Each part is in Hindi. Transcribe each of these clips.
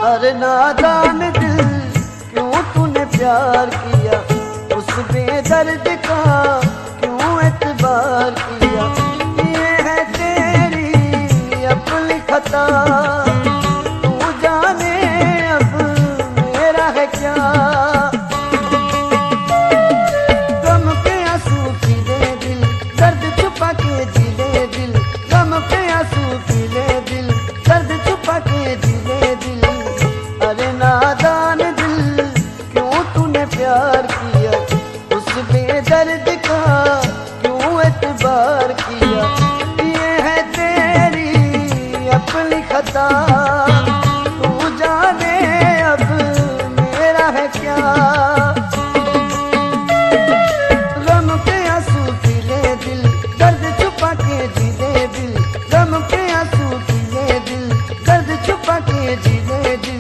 अरे नादान दिल क्यों तूने प्यार किया, उस बेदर्द का क्यों एतबार किया। ये है तेरी अपनी खता, तू जाने अब मेरा है क्या। गम के आंसू पीले दिल, दर्द छुपा के जीले दिल। गम के आंसू पीले दिल, दर्द छुपा के जीले दिल। अरे नादान दिल क्यों तूने प्यार किया, उस बेदर्द का क्यों एतबार किया। ये है तेरी अपनी खता, तू जाने अब मेरा है क्या। गम के आंसू पीले दिल, दर्द छुपा के जीले दिल। गम के आंसू पीले दिल, दर्द छुपा के जीले दिल।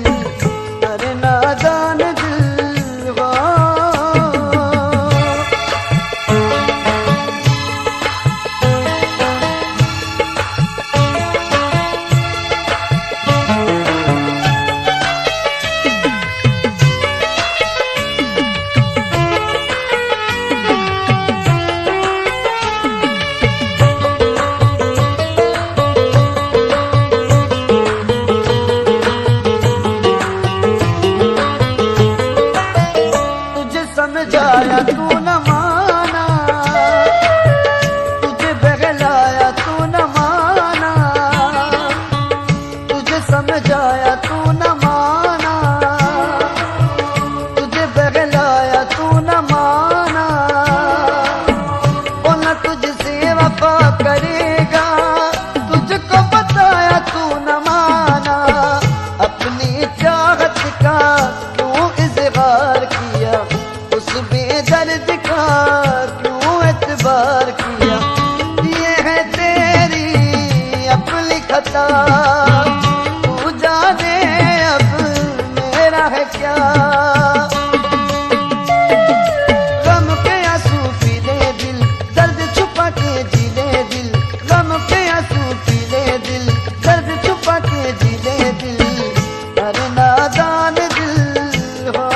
अरे नादान दिल वो समझाया तू न माना, तुझे बहलाया तू न माना। तुझे समझाया तू न माना, तुझे बहलाया तू न माना। वो न तुझसे वफा करेगा, तुझको बताया तू न माना। अपनी चाहत का क्यों इज़हार किया, उस बेदर्द का क्यों एतबार किया। ये है तेरी अपनी खता, तू जाने अब मेरा है क्या। गम के आंसू पीले दिल, दर्द छुपा के जीले दिल। गम के आंसू पीले दिल, दर्द छुपा के जीले दिल। अरे नादान दिल हो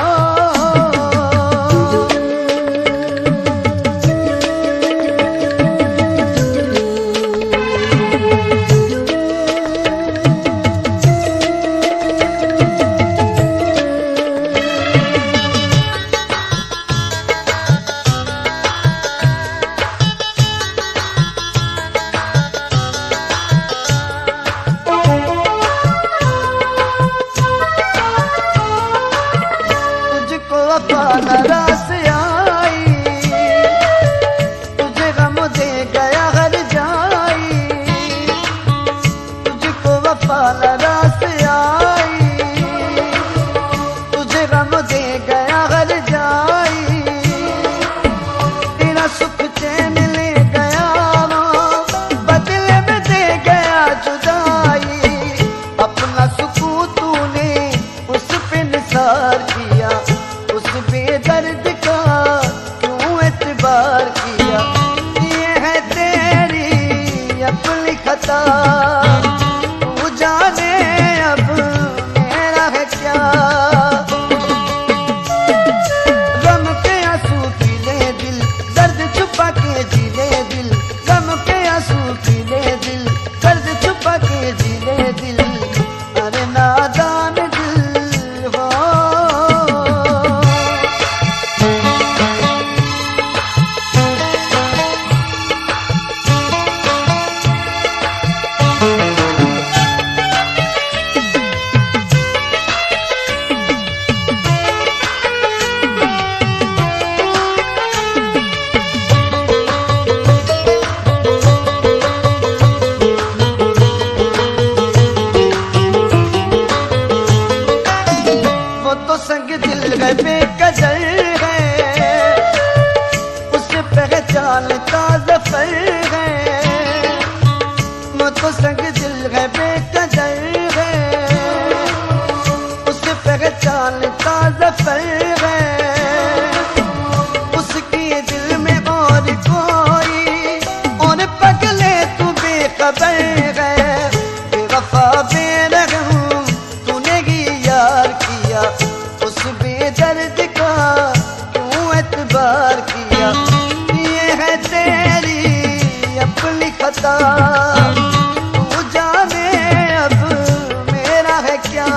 नाराज आई, तुझे गम दे गया हर जाई। तुझको वफा नाराज आई, तुझे गम दे गया हर जाई। तेरा सुख चैन ले गया वो, बदले में दे गया जुदाई। अपना सुकून तूने उस पे निसार किया, उस बेदर्द संग दिल है बेकदर है, उसे पहचानता ज़फ़र है। वो तो संग दिल है बेकदर है, उसे पहचानता ज़फ़र है। उसके दिल में और कोई और पगले तू बेखबर है। बेवफा बेरहम तूने ही यार किया, उस बेदर्द का क्यों एतबार किया। ये है तेरी अपनी खता, तू जाने अब मेरा है क्या।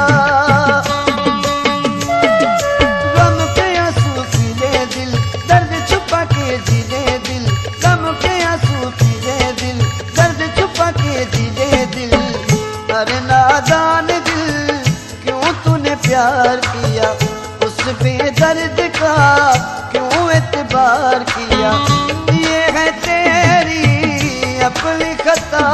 गम के आंसू पीले दिल, दर्द छुपा के जीले दिल। गम के आंसू पीले दिल, दर्द छुपा के जीले दिल। अरे नादान दिल क्यों तूने प्यार किया, उस बेदर्द का क्यों एतबार किया। ये है तेरी अपनी खता,